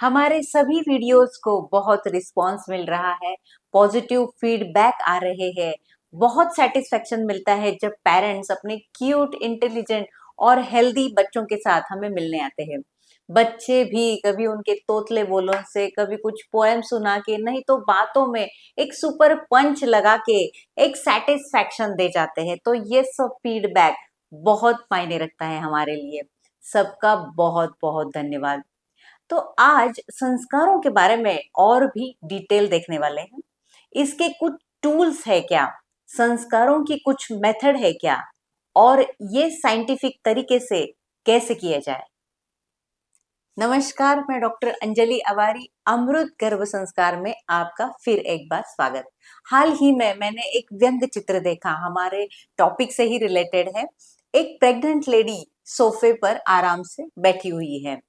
हमारे सभी वीडियोस को बहुत रिस्पांस मिल रहा है, पॉजिटिव फीडबैक आ रहे हैं। बहुत सेटिस्फेक्शन मिलता है जब पेरेंट्स अपने क्यूट, इंटेलिजेंट और हेल्दी बच्चों के साथ हमें मिलने आते हैं। बच्चे भी कभी उनके तोतले बोलों से, कभी कुछ पोएम सुना के, नहीं तो बातों में एक सुपर पंच लगा के एक सेटिस्फेक्शन दे जाते हैं। तो ये सब फीडबैक बहुत मायने रखता है हमारे लिए। सबका बहुत बहुत धन्यवाद। तो आज संस्कारों के बारे में और भी डिटेल देखने वाले हैं। इसके कुछ टूल्स है क्या, संस्कारों की कुछ मेथड है क्या, और ये साइंटिफिक तरीके से कैसे किया जाए। नमस्कार, मैं डॉक्टर अंजलि अवारी, अमृत गर्भ संस्कार में आपका फिर एक बार स्वागत। हाल ही में मैंने एक व्यंग्य चित्र देखा, हमारे टॉपिक से ही रिलेटेड है। एक प्रेग्नेंट लेडी सोफे पर आराम से बैठी हुई है,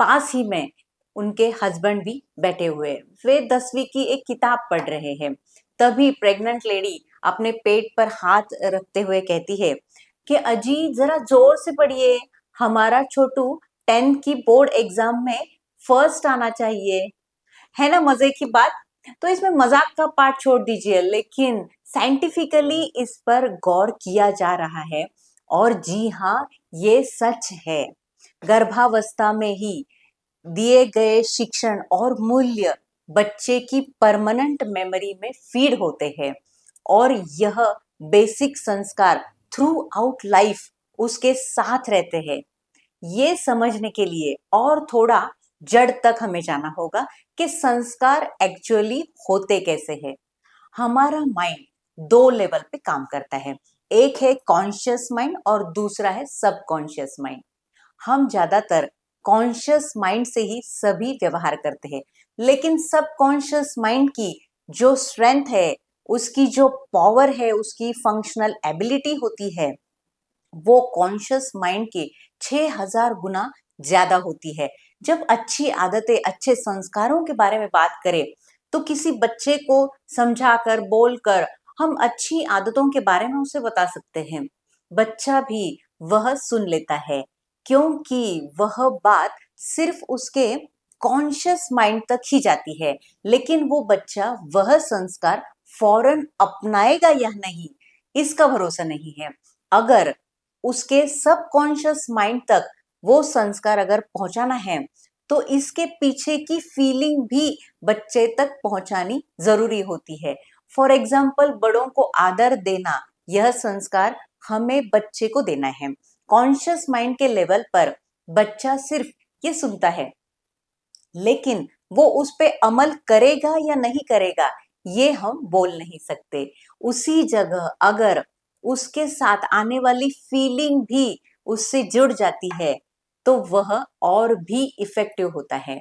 पास ही में उनके हस्बैंड भी बैठे हुए हैं। वे 10वीं की एक किताब पढ़ रहे हैं। तभी प्रेग्नेंट लेडी अपने पेट पर हाथ रखते हुए कहती है कि अजी जरा जोर से पढ़िए, हमारा छोटू 10th की बोर्ड एग्जाम में फर्स्ट आना चाहिए। है ना मजे की बात। तो इसमें मजाक का पार्ट छोड़ दीजिए, लेकिन साइंटिफिकली इस पर गौर किया जा रहा है। और जी हाँ, ये सच है। गर्भावस्था में ही दिए गए शिक्षण और मूल्य बच्चे की परमानेंट मेमोरी में फीड होते हैं, और यह बेसिक संस्कार थ्रू आउट लाइफ उसके साथ रहते हैं। ये समझने के लिए और थोड़ा जड़ तक हमें जाना होगा कि संस्कार एक्चुअली होते कैसे हैं। हमारा माइंड दो लेवल पे काम करता है, एक है कॉन्शियस माइंड और दूसरा है सबकॉन्शियस माइंड। हम ज्यादातर कॉन्शियस माइंड से ही सभी व्यवहार करते हैं, लेकिन सबकॉन्शियस माइंड की जो स्ट्रेंथ है, उसकी जो पावर है, उसकी फंक्शनल एबिलिटी होती है, वो कॉन्शियस माइंड के 6000 गुना ज्यादा होती है। जब अच्छी आदतें, अच्छे संस्कारों के बारे में बात करें, तो किसी बच्चे को समझाकर, बोलकर हम अच्छी आदतों के बारे में उसे बता सकते हैं। बच्चा भी वह सुन लेता है, क्योंकि वह बात सिर्फ उसके कॉन्शियस माइंड तक ही जाती है। लेकिन वो बच्चा वह संस्कार फौरन अपनाएगा या नहीं, इसका भरोसा नहीं है। अगर उसके सबकॉन्शियस माइंड तक वो संस्कार अगर पहुंचाना है, तो इसके पीछे की फीलिंग भी बच्चे तक पहुंचानी जरूरी होती है। फॉर एग्जाम्पल, बड़ों को आदर देना, यह संस्कार हमें बच्चे को देना है। कॉन्शियस माइंड के लेवल पर बच्चा सिर्फ ये सुनता है, लेकिन वो उस पे अमल करेगा या नहीं करेगा, ये हम बोल नहीं सकते। उसी जगह अगर उसके साथ आने वाली फीलिंग भी उससे जुड़ जाती है, तो वह और भी इफेक्टिव होता है।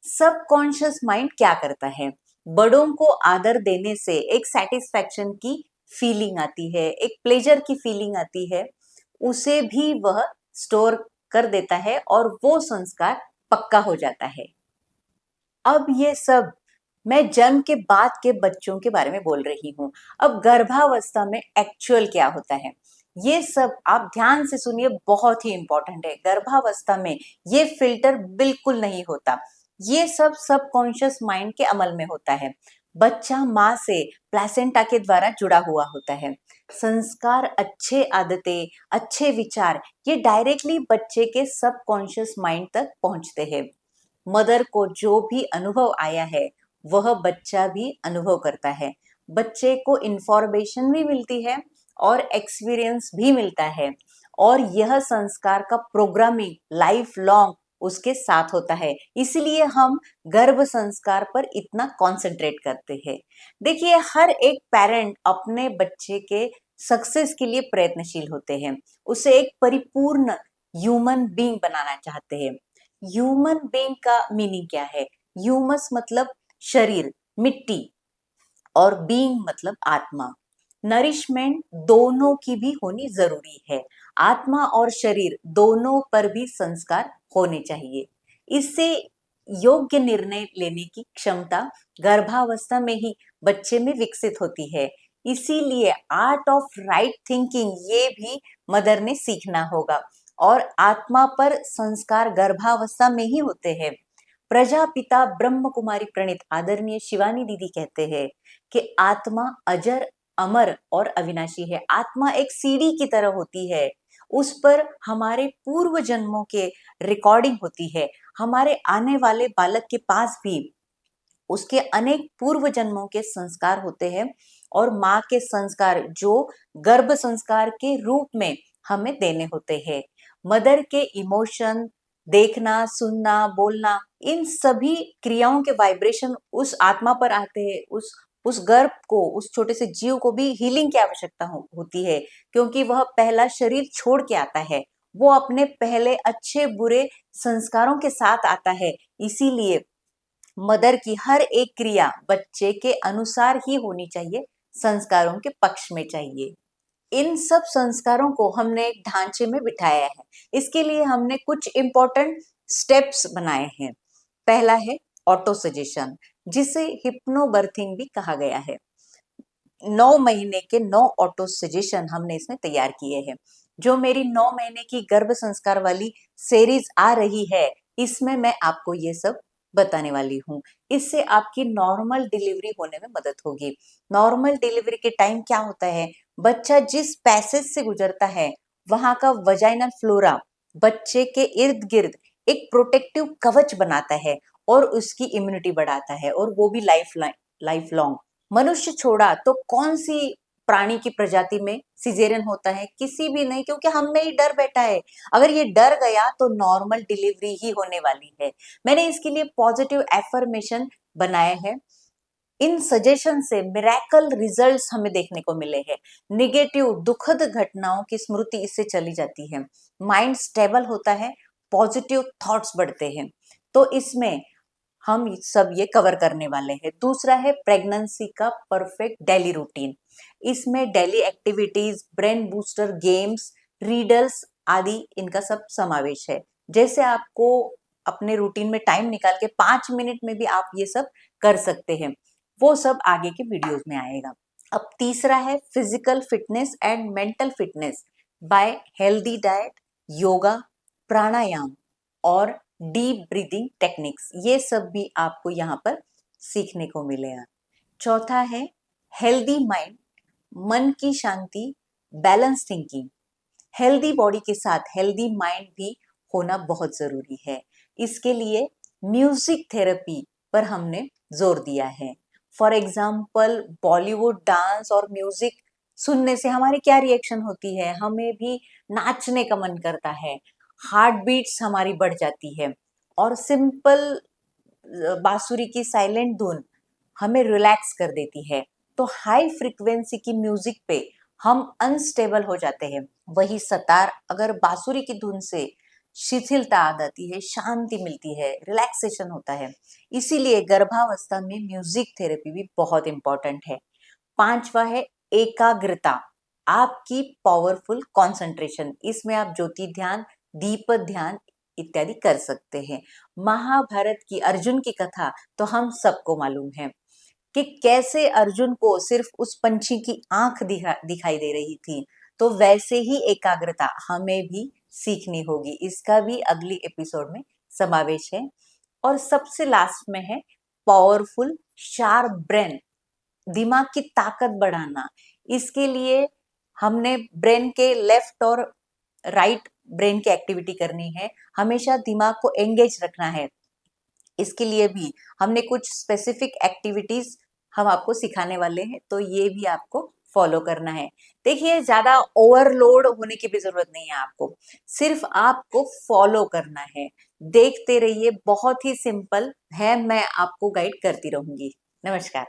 सबकॉन्शियस माइंड क्या करता है? बड़ों को आदर देने से एक सेटिस्फैक्शन की फीलिंग आती है, एक प्लेजर की फीलिंग आती है, उसे भी वह स्टोर कर देता है और वो संस्कार पक्का हो जाता है। अब ये सब मैं जन्म के बाद के बच्चों के बारे में बोल रही हूँ। अब गर्भावस्था में एक्चुअल क्या होता है, ये सब आप ध्यान से सुनिए, बहुत ही इंपॉर्टेंट है। गर्भावस्था में ये फिल्टर बिल्कुल नहीं होता, ये सब सबकॉन्शियस माइंड के अमल में होता है। बच्चा माँ से प्लेसेंटा के द्वारा जुड़ा हुआ होता है। संस्कार, अच्छे आदतें, अच्छे विचार, ये डायरेक्टली बच्चे के सबकॉन्शियस माइंड तक पहुंचते हैं। मदर को जो भी अनुभव आया है, वह बच्चा भी अनुभव करता है। बच्चे को इंफॉर्मेशन भी मिलती है और एक्सपीरियंस भी मिलता है, और यह संस्कार का प्रोग्रामिंग लाइफ लॉन्ग उसके साथ होता है। इसलिए हम गर्भ संस्कार पर इतना कंसंट्रेट करते हैं। देखिए, हर एक पेरेंट अपने बच्चे के सक्सेस के लिए प्रयत्नशील होते हैं, उसे एक परिपूर्ण ह्यूमन बीइंग बनाना चाहते हैं। ह्यूमन बीइंग का मीनिंग क्या है? ह्यूमस मतलब शरीर, मिट्टी, और बीइंग मतलब आत्मा। नरिशमेंट दोनों की भी होनी जरूरी है। आत्मा और शरीर दोनों पर भी संस्कार होने चाहिए। इससे योग्य निर्णय लेने की क्षमता गर्भावस्था में ही बच्चे में विकसित होती है। इसीलिए आर्ट ऑफ राइट थिंकिंग ये भी मदर ने सीखना होगा, और आत्मा पर संस्कार गर्भावस्था में ही होते हैं। प्रजापिता ब्रह्म कुमारी प्रणीत आदरणीय शिवानी दीदी कहते हैं कि आत्मा अजर, अमर और अविनाशी है। आत्मा एक सीडी की तरह होती है, उस पर हमारे पूर्व जन्मों के रिकॉर्डिंग होती है। हमारे आने वाले बालक के पास भी उसके अनेक पूर्व जन्मों के संस्कार होते हैं और माँ के संस्कार जो गर्भ संस्कार के रूप में हमें देने होते हैं। मदर के इमोशन, देखना, सुनना, बोलना, इन सभी क्रियाओं के वाइब्रेशन उस आत्मा पर आते हैं। उस गर्भ को, उस छोटे से जीव को भी हीलिंग की आवश्यकता होती है, क्योंकि वह पहला शरीर छोड़ के आता है। वो अपने पहले अच्छे बुरे संस्कारों के साथ आता है। इसीलिए मदर की हर एक क्रिया बच्चे के अनुसार ही होनी चाहिए, संस्कारों के पक्ष में चाहिए। इन सब संस्कारों को हमने एक ढांचे में बिठाया है। इसके लिए हमने कुछ इंपॉर्टेंट स्टेप्स बनाए हैं। पहला है ऑटो सजेशन, जिसे हिप्नोबर्थिंग भी कहा गया है। 9 महीने के 9 ऑटो सजेशन हमने इसमें तैयार किए हैं। जो मेरी 9 महीने की गर्भ संस्कार वाली सीरीज आ रही है, इसमें मैं आपको ये सब बताने वाली हूँ। इससे आपकी नॉर्मल डिलीवरी होने में मदद होगी। नॉर्मल डिलीवरी के टाइम क्या होता है, बच्चा जिस पैसेज से गुजरता है, वहां का वजाइनल फ्लोरा बच्चे के इर्द गिर्द एक प्रोटेक्टिव कवच बनाता है और उसकी इम्यूनिटी बढ़ाता है, और वो भी लाइफ लॉन्ग। मनुष्य छोड़ा तो कौन सी प्राणी की प्रजाति में सिजेरियन होता है? किसी भी नहीं, क्योंकि हम में ही डर बैठा है। अगर ये डर गया तो नॉर्मल डिलीवरी ही होने वाली है। मैंने इसके लिए पॉजिटिव एफर्मेशन बनाए हैं। इन सजेशन से मिरेकल रिजल्ट्स हमें देखने को मिले हैं। निगेटिव दुखद घटनाओं की स्मृति इससे चली जाती है, माइंड स्टेबल होता है, पॉजिटिव थॉट्स बढ़ते हैं। तो इसमें हम सब ये कवर करने वाले हैं। दूसरा है प्रेगनेंसी का परफेक्ट डेली रूटीन। इसमें daily activities, brain booster games, riddles आदि इनका सब समावेश है। जैसे आपको अपने रूटीन में टाइम निकाल के 5 मिनट में भी आप ये सब कर सकते हैं, वो सब आगे के वीडियोस में आएगा। अब तीसरा है physical fitness and mental fitness by healthy diet, yoga, pranayama और डीप ब्रीदिंग टेक्निक्स। ये सब भी आपको यहाँ पर सीखने को मिलेगा। चौथा है हेल्दी माइंड, मन की शांति, बैलेंस थिंकिंग। हेल्दी बॉडी के साथ हेल्दी माइंड भी होना बहुत जरूरी है। इसके लिए म्यूजिक थेरेपी पर हमने जोर दिया है। फॉर एग्जाम्पल, बॉलीवुड डांस और म्यूजिक सुनने से हमारी क्या रिएक्शन होती है? हमें भी नाचने का मन करता है, हार्ट बीट्स हमारी बढ़ जाती है, और सिंपल बांसुरी की साइलेंट धुन हमें रिलैक्स कर देती है। तो हाई फ्रीक्वेंसी की म्यूजिक पे हम अनस्टेबल हो जाते हैं। वही सतार अगर बांसुरी की धुन से शिथिलता आ जाती है, शांति मिलती है, रिलैक्सेशन होता है। इसीलिए गर्भावस्था में म्यूजिक थेरेपी भी बहुत इंपॉर्टेंट है। पांचवा है एकाग्रता, आपकी पावरफुल कंसंट्रेशन। इसमें आप ज्योति ध्यान, दीप ध्यान इत्यादि कर सकते हैं। महाभारत की अर्जुन की कथा तो हम सबको मालूम है कि कैसे अर्जुन को सिर्फ उस पंछी की आंख दिखाई दे रही थी। तो वैसे ही एकाग्रता हमें भी सीखनी होगी। इसका भी अगली एपिसोड में समावेश है। और सबसे लास्ट में है पावरफुल शार्प ब्रेन, दिमाग की ताकत बढ़ाना। इसके लिए हमने ब्रेन के लेफ्ट और राइट ब्रेन की एक्टिविटी करनी है, हमेशा दिमाग को एंगेज रखना है। इसके लिए भी हमने कुछ स्पेसिफिक एक्टिविटीज हम आपको सिखाने वाले हैं, तो ये भी आपको फॉलो करना है। देखिए, ज्यादा ओवरलोड होने की भी जरूरत नहीं है आपको, सिर्फ आपको फॉलो करना है। देखते रहिए, बहुत ही सिंपल है, मैं आपको गाइड करती रहूंगी। नमस्कार।